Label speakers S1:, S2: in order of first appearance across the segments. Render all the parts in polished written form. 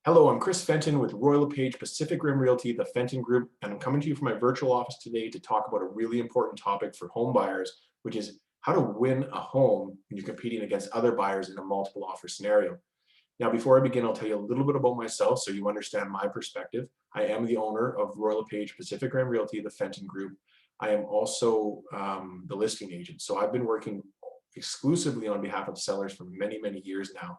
S1: Hello, I'm Chris Fenton with Royal LePage Pacific Rim Realty, the Fenton Group, and I'm coming to you from my virtual office today to talk about a really important topic for home buyers, which is how to win a home when you're competing against other buyers in a multiple offer scenario. Now, before I begin, I'll tell you a little bit about myself so you understand my perspective. I am the owner of Royal LePage Pacific Rim Realty, the Fenton Group. I am also the listing agent. So I've been working exclusively on behalf of sellers for many, many years now.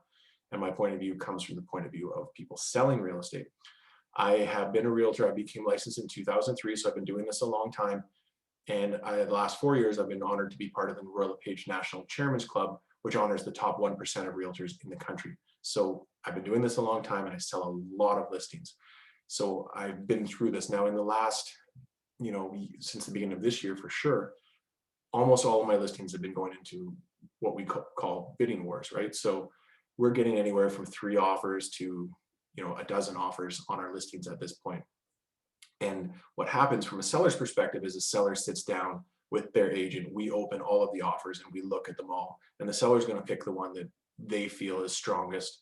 S1: And my point of view comes from the point of view of people selling real estate. I have been a realtor. I became licensed in 2003, so I've been doing this a long time. And the last 4 years, I've been honored to be part of the Royal LePage National Chairman's Club, which honors the top 1% of realtors in the country. So I've been doing this a long time and I sell a lot of listings. So I've been through this now in the last, since the beginning of this year for sure, almost all of my listings have been going into what we call bidding wars, right? So we're getting anywhere from 3 offers to a dozen offers on our listings at this point. And what happens from a seller's perspective is a seller sits down with their agent, we open all of the offers and we look at them all, and the seller is going to pick the one that they feel is strongest,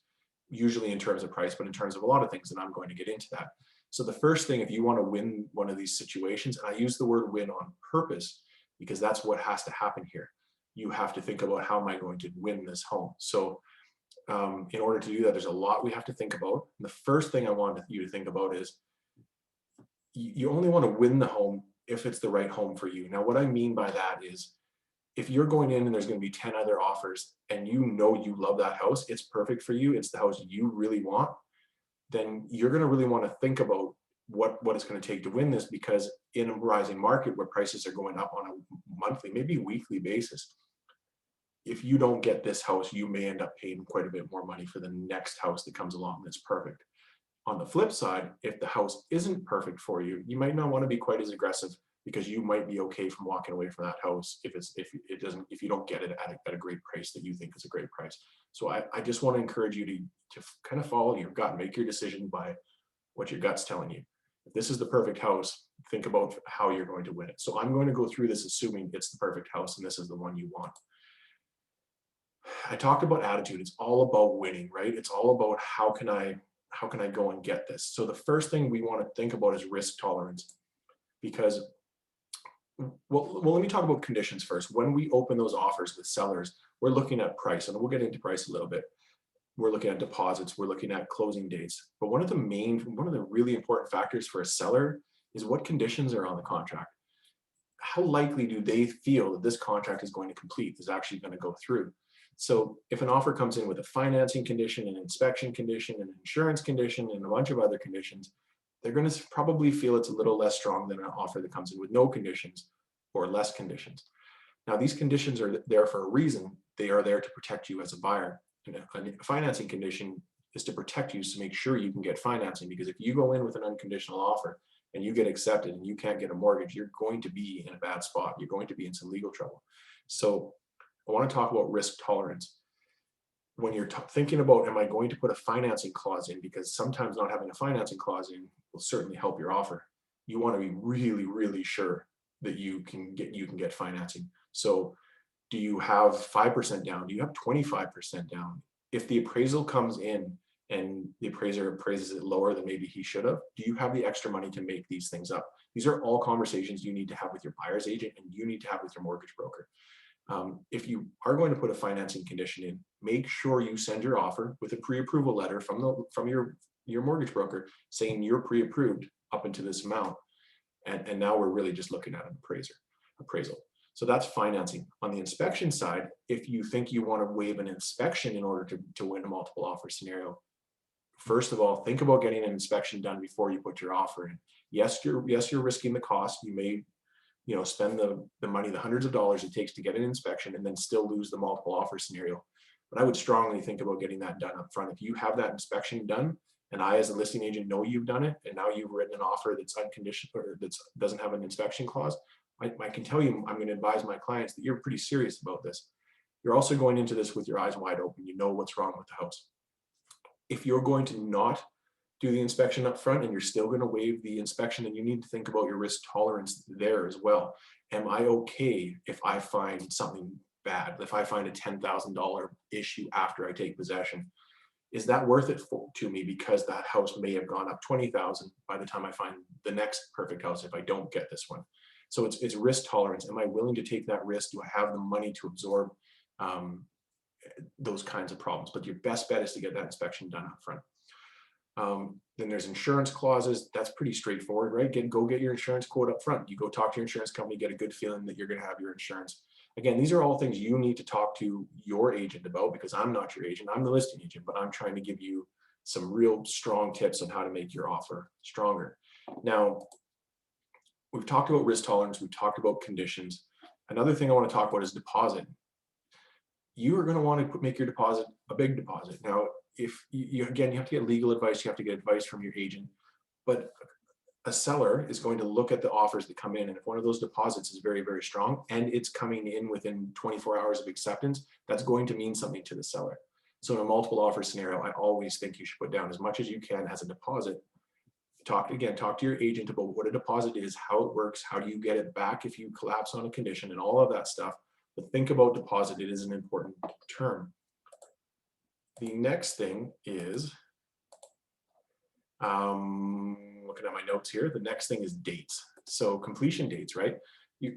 S1: usually in terms of price, but in terms of a lot of things, and I'm going to get into that. So the first thing, if you want to win one of these situations, and I use the word win on purpose because that's what has to happen here, you have to think about, how am I going to win this home? So in order to do that, there's a lot we have to think about. And the first thing I want you to think about is you only want to win the home if it's the right home for you. Now, what I mean by that is, if you're going in and there's going to be 10 other offers and you love that house, it's perfect for you, it's the house you really want, then you're going to really want to think about what it's going to take to win this, because in a rising market where prices are going up on a monthly, maybe weekly basis, if you don't get this house, you may end up paying quite a bit more money for the next house that comes along that's perfect. On the flip side, if the house isn't perfect for you, you might not want to be quite as aggressive, because you might be okay from walking away from that house if you don't get it at a great price that you think is a great price. So I just want to encourage you to kind of follow your gut, make your decision by what your gut's telling you. If this is the perfect house, think about how you're going to win it. So I'm going to go through this assuming it's the perfect house and this is the one you want. I talked about attitude. It's all about winning, right? It's all about how can I go and get this? So the first thing we want to think about is risk tolerance, because well, let me talk about conditions first. When we open those offers with sellers, we're looking at price, and we'll get into price a little bit. We're looking at deposits, we're looking at closing dates. But one of the really important factors for a seller is what conditions are on the contract. How likely do they feel that this contract is going to complete, is actually going to go through? So if an offer comes in with a financing condition, an inspection condition, an insurance condition, and a bunch of other conditions, they're going to probably feel it's a little less strong than an offer that comes in with no conditions or less conditions. Now, these conditions are there for a reason. They are there to protect you as a buyer. And a financing condition is to protect you, to make sure you can get financing, because if you go in with an unconditional offer and you get accepted and you can't get a mortgage, you're going to be in a bad spot. You're going to be in some legal trouble. So I want to talk about risk tolerance. When you're thinking about, am I going to put a financing clause in, because sometimes not having a financing clause in will certainly help your offer. You want to be really, really sure that you can get financing. So do you have 5% down? Do you have 25% down? If the appraisal comes in and the appraiser appraises it lower than maybe he should have, do you have the extra money to make these things up? These are all conversations you need to have with your buyer's agent and you need to have with your mortgage broker. If you are going to put a financing condition in, make sure you send your offer with a pre-approval letter from your mortgage broker saying you're pre-approved up into this amount. And now we're really just looking at an appraisal. So that's financing. On the inspection side, if you think you want to waive an inspection in order to win a multiple offer scenario, first of all, think about getting an inspection done before you put your offer in. Yes, you're risking the cost. You may spend the money, the hundreds of dollars it takes to get an inspection and then still lose the multiple offer scenario. But I would strongly think about getting that done up front. If you have that inspection done, and I, as a listing agent, know you've done it, and now you've written an offer that's unconditional or that doesn't have an inspection clause, I can tell you, I'm going to advise my clients that you're pretty serious about this. You're also going into this with your eyes wide open. You know what's wrong with the house. If you're going to not do the inspection up front and you're still going to waive the inspection, then you need to think about your risk tolerance there as well. Am I okay if I find something bad, if I find a $10,000 issue after I take possession? is that worth it to me because that house may have gone up 20,000 by the time I find the next perfect house if I don't get this one? So it's risk tolerance. Am I willing to take that risk? Do I have the money to absorb um, those kinds of problems? But your best bet is to get that inspection done up front. Then there's insurance clauses. That's pretty straightforward, right? Go get your insurance quote up front. You go talk to your insurance company, get a good feeling that you're going to have your insurance. Again, these are all things you need to talk to your agent about, because I'm not your agent. I'm the listing agent, but I'm trying to give you some real strong tips on how to make your offer stronger. Now, we've talked about risk tolerance. We've talked about conditions. Another thing I want to talk about is deposit. You are going to want to make your deposit a big deposit. Now, if you again, you have to get legal advice, you have to get advice from your agent, but a seller is going to look at the offers that come in, and if one of those deposits is very, very strong and it's coming in within 24 hours of acceptance, that's going to mean something to the seller. So in a multiple offer scenario, I always think you should put down as much as you can as a deposit. Talk to your agent about what a deposit is, how it works, how do you get it back if you collapse on a condition, and all of that stuff. But think about deposit. It is an important term. The next thing is, looking at my notes here, the next thing is dates. So completion dates, right?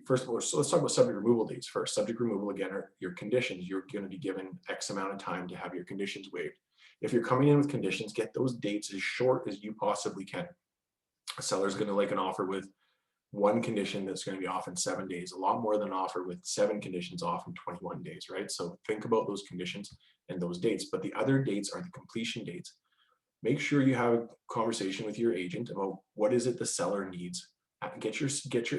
S1: First of all, so let's talk about subject removal dates first. Subject removal, again, are your conditions. You're going to be given X amount of time to have your conditions waived. If you're coming in with conditions, get those dates as short as you possibly can. A seller's going to like an offer with one condition that's going to be off in 7 days, a lot more than an offer with 7 conditions off in 21 days, right? So think about those conditions and those dates. But the other dates are the completion dates. Make sure you have a conversation with your agent about what is it the seller needs. Get your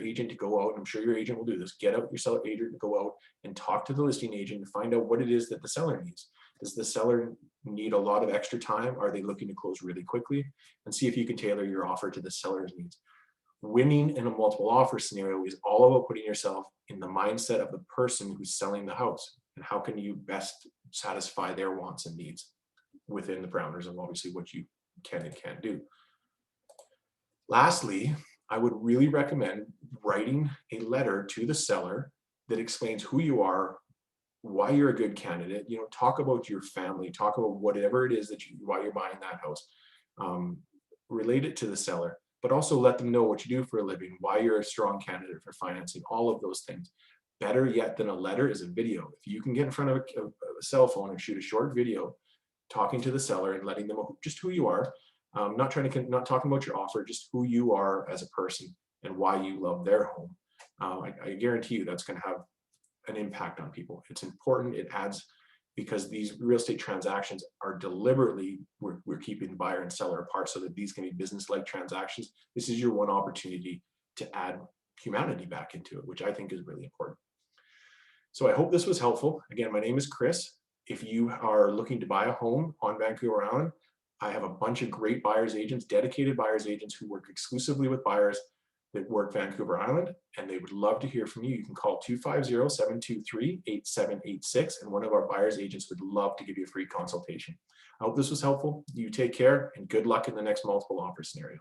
S1: agent to go out. I'm sure your agent will do this. Get out your seller agent to go out and talk to the listing agent to find out what it is that the seller needs. Does the seller need a lot of extra time? Are they looking to close really quickly? And see if you can tailor your offer to the seller's needs. Winning in a multiple offer scenario is all about putting yourself in the mindset of the person who's selling the house, and how can you best satisfy their wants and needs within the parameters of obviously what you can and can't do. Lastly, I would really recommend writing a letter to the seller that explains who you are, why you're a good candidate. Talk about your family, talk about whatever it is why you're buying that house. Relate it to the seller, but also let them know what you do for a living, why you're a strong candidate for financing, all of those things. Better yet than a letter is a video. If you can get in front of a cell phone and shoot a short video talking to the seller and letting them know just who you are, not talking about your offer, just who you are as a person and why you love their home. I guarantee you that's going to have an impact on people. It's important. It adds, because these real estate transactions are deliberately, we're keeping the buyer and seller apart so that these can be business-like transactions. This is your one opportunity to add humanity back into it, which I think is really important. So I hope this was helpful. Again, my name is Chris. If you are looking to buy a home on Vancouver Island, I have a bunch of great buyer's agents, dedicated buyer's agents who work exclusively with buyers that work Vancouver Island, and they would love to hear from you. You can call 250-723-8786, and one of our buyer's agents would love to give you a free consultation. I hope this was helpful. You take care, and good luck in the next multiple offer scenario.